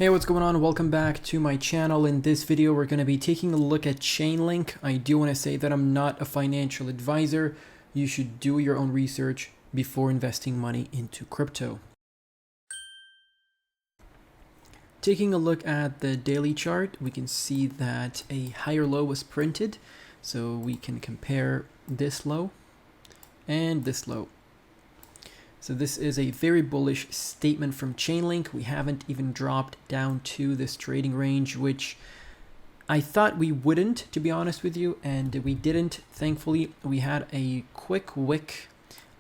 Hey, what's going on? Welcome back to my channel. In this video, we're going to be taking a look at Chainlink. I do want to say that I'm not a financial advisor. You should do your own research before investing money into crypto. Taking a look at the daily chart, we can see that a higher low was printed. So we can compare this low and this low. So this is a very bullish statement from Chainlink. We haven't even dropped down to this trading range, which I thought we wouldn't, to be honest with you, and we didn't. Thankfully, we had a quick wick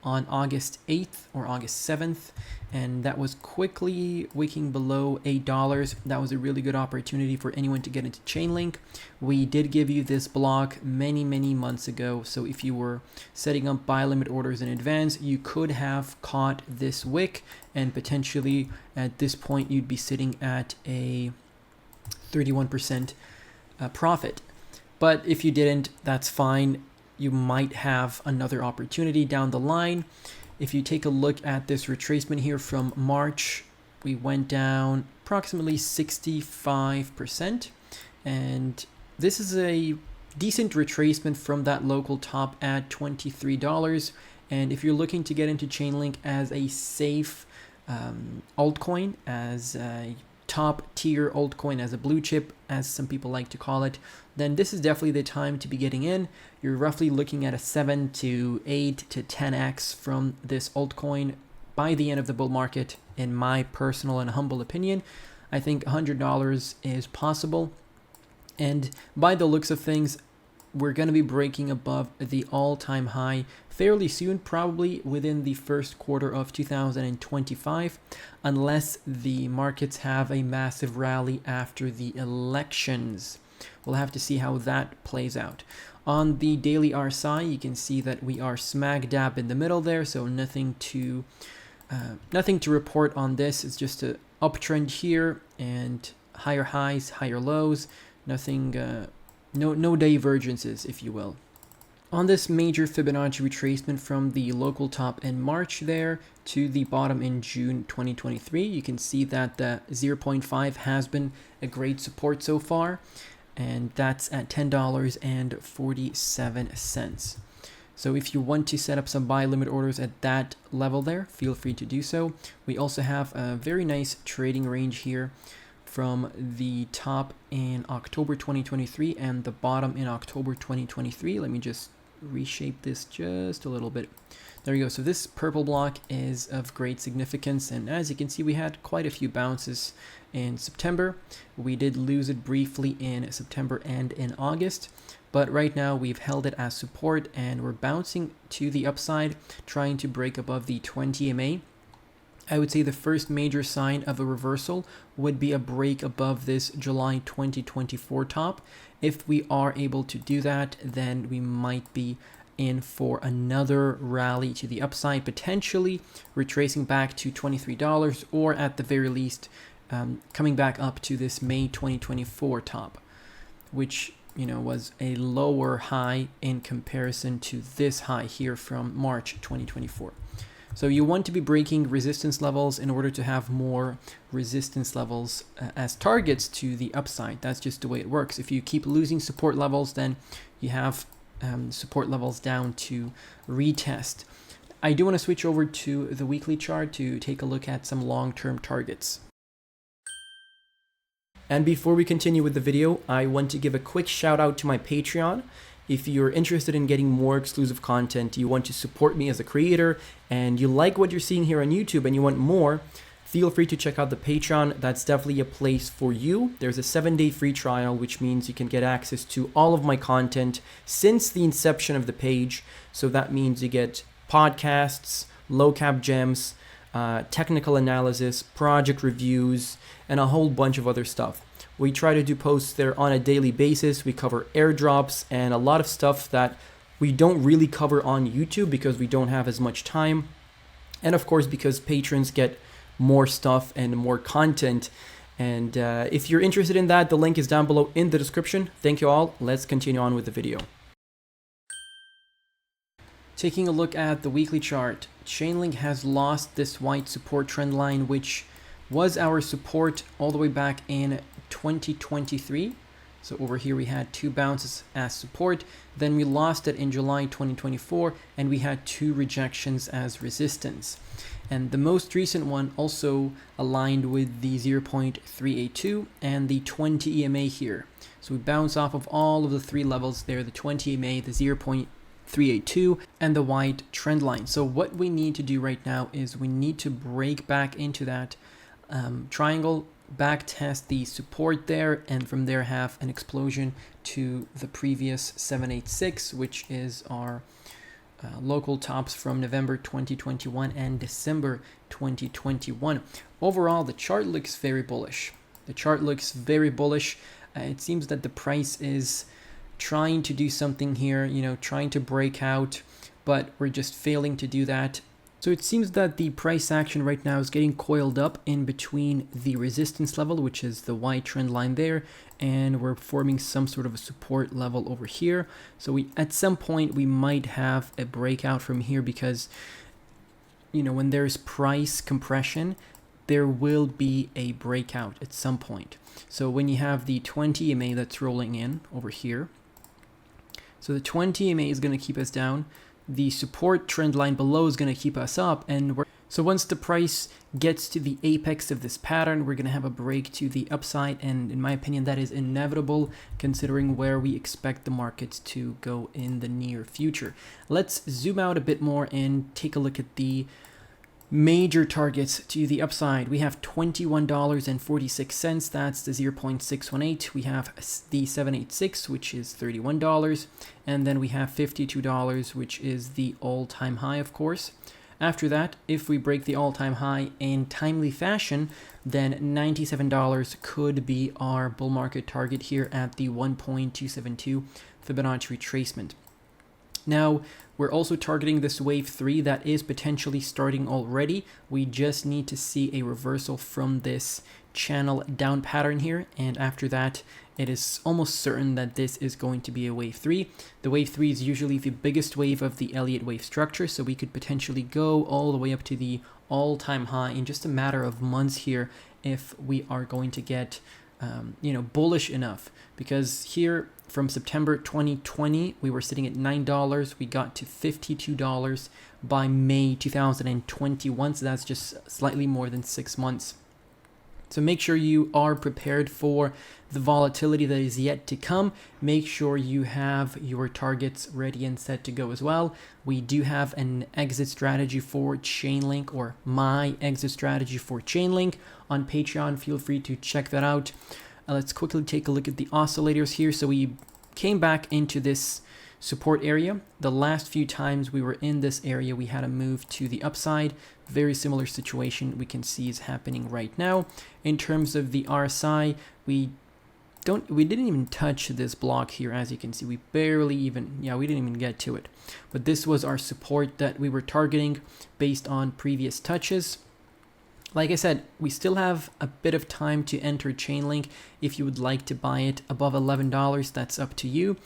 on August 8th or August 7th, and that was quickly wicking below $8. That was a really good opportunity for anyone to get into Chainlink. We did give you this block many months ago, so if you were setting up buy limit orders in advance, you could have caught this wick, and potentially at this point you'd be sitting at a 31% profit. But if you didn't, that's fine. You might have another opportunity down the line. If you take a look at this retracement here from March, we went down approximately 65%, and this is a decent retracement from that local top at $23. And if you're looking to get into Chainlink as a safe altcoin, as a top tier altcoin, as a blue chip, as some people like to call it, then this is definitely the time to be getting in. You're roughly looking at a 7 to 8 to 10x from this altcoin by the end of the bull market. In my personal and humble opinion, I think $100 is possible, and by the looks of things, we're going to be breaking above the all-time high fairly soon, probably within the first quarter of 2025, unless the markets have a massive rally after the elections. We'll have to see how that plays out. On the daily RSI, you can see that we are smack dab in the middle there, so nothing to report on this. It's just an uptrend here and higher highs, higher lows, nothing. No divergences, if you will. On this major Fibonacci retracement from the local top in March there to the bottom in June 2023, you can see that the 0.5 has been a great support so far, and that's at $10.47. So if you want to set up some buy limit orders at that level there, feel free to do so. We also have a very nice trading range here from the top in October 2023 and the bottom in October 2023. Let me just reshape this just a little bit. There you go. So this purple block is of great significance, and as you can see, we had quite a few bounces in September. We did lose it briefly in September and in August, but right now we've held it as support and we're bouncing to the upside, trying to break above the 20 MA. I would say the first major sign of a reversal would be a break above this July 2024 top. If we are able to do that, then we might be in for another rally to the upside, potentially retracing back to $23, or at the very least coming back up to this May 2024 top, which was a lower high in comparison to this high here from March 2024. So you want to be breaking resistance levels in order to have more resistance levels as targets to the upside. That's just the way it works. If you keep losing support levels, then you have support levels down to retest. I do want to switch over to the weekly chart to take a look at some long-term targets. And before we continue with the video, I want to give a quick shout out to my Patreon. If you're interested in getting more exclusive content, you want to support me as a creator, and you like what you're seeing here on YouTube and you want more, feel free to check out the Patreon. That's definitely a place for you. There's a 7-day free trial, which means you can get access to all of my content since the inception of the page. So that means you get podcasts, low cap gems, technical analysis, project reviews, and a whole bunch of other stuff. We try to do posts there on a daily basis. We cover airdrops and a lot of stuff that we don't really cover on YouTube because we don't have as much time. And of course, because patrons get more stuff and more content. And if you're interested in that, the link is down below in the description. Thank you all. Let's continue on with the video. Taking a look at the weekly chart, Chainlink has lost this white support trend line, which was our support all the way back in 2023. So over here we had 2 bounces as support, then we lost it in July 2024, and we had 2 rejections as resistance. And the most recent one also aligned with the 0.382 and the 20 EMA here. So we bounce off of all of the 3 levels there, the 20 EMA, the 0.382, and the white trend line. So what we need to do right now is we need to break back into that triangle, back test the support there, and from there have an explosion to the previous 786, which is our local tops from November 2021 and December 2021. Overall, the chart looks very bullish. The chart looks very bullish. It seems that the price is trying to do something here, you know, trying to break out, but we're just failing to do that. So it seems that the price action right now is getting coiled up in between the resistance level, which is the white trend line there, and we're forming some sort of a support level over here. So at some point we might have a breakout from here, because, you know, when there's price compression, there will be a breakout at some point. So when you have the 20 EMA that's rolling in over here, so the 20 EMA is going to keep us down. The support trend line below is going to keep us up, and so once the price gets to the apex of this pattern, we're going to have a break to the upside, and in my opinion that is inevitable considering where we expect the markets to go in the near future. Let's zoom out a bit more and take a look at the major targets to the upside. We have $21.46, that's the 0.618. We have the 786, which is $31, and then we have $52, which is the all-time high, of course. After that, if we break the all-time high in timely fashion, then $97 could be our bull market target here at the 1.272 Fibonacci retracement. Now, we're also targeting this wave 3 that is potentially starting already. We just need to see a reversal from this channel down pattern here, and after that it is almost certain that this is going to be a wave 3. The wave 3 is usually the biggest wave of the Elliott wave structure, so we could potentially go all the way up to the all-time high in just a matter of months here if we are going to get you know, bullish enough, because here from September 2020 we were sitting at $9, we got to $52 by May 2021, so that's just slightly more than 6 months. So make sure you are prepared for the volatility that is yet to come. Make sure you have your targets ready and set to go as well. We do have an exit strategy for Chainlink, or my exit strategy for Chainlink on Patreon. Feel free to check that out. Let's quickly take a look at the oscillators here. So we came back into this support area. The last few times we were in this area, we had a move to the upside. Very similar situation we can see is happening right now. In terms of the RSI, we didn't even touch this block here. As you can see, we barely even, we didn't even get to it. But this was our support that we were targeting based on previous touches. Like I said, we still have a bit of time to enter Chainlink. If you would like to buy it above $11, that's up to you.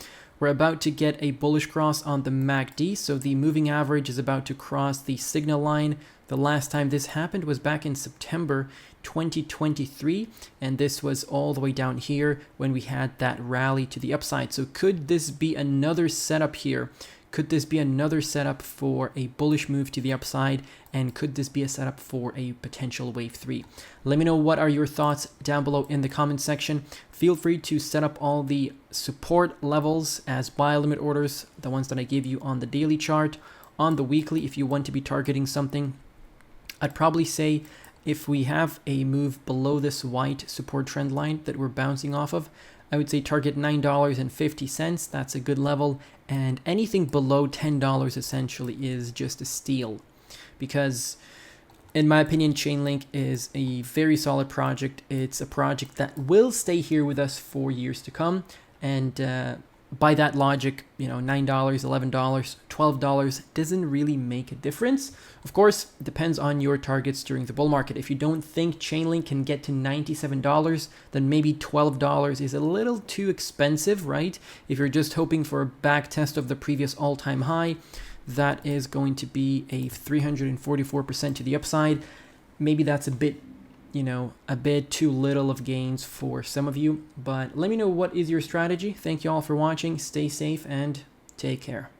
We're about to get a bullish cross on the MACD, so the moving average is about to cross the signal line. The last time this happened was back in September 2023, and this was all the way down here when we had that rally to the upside. So could this be another setup here? Could this be another setup for a bullish move to the upside? And could this be a setup for a potential wave 3? Let me know what are your thoughts down below in the comment section. Feel free to set up all the support levels as buy limit orders, the ones that I gave you on the daily chart. On the weekly, if you want to be targeting something, I'd probably say if we have a move below this white support trend line that we're bouncing off of, I would say target $9.50. That's a good level, and anything below $10 essentially is just a steal, because in my opinion Chainlink is a very solid project. It's a project that will stay here with us for years to come, and by that logic, $9, $11, $12 doesn't really make a difference. Of course, it depends on your targets during the bull market. If you don't think Chainlink can get to $97, then maybe $12 is a little too expensive, right? If you're just hoping for a back test of the previous all-time high, that is going to be a 344% to the upside. Maybe that's a bit a bit too little of gains for some of you, but let me know what is your strategy. Thank you all for watching. Stay safe and take care.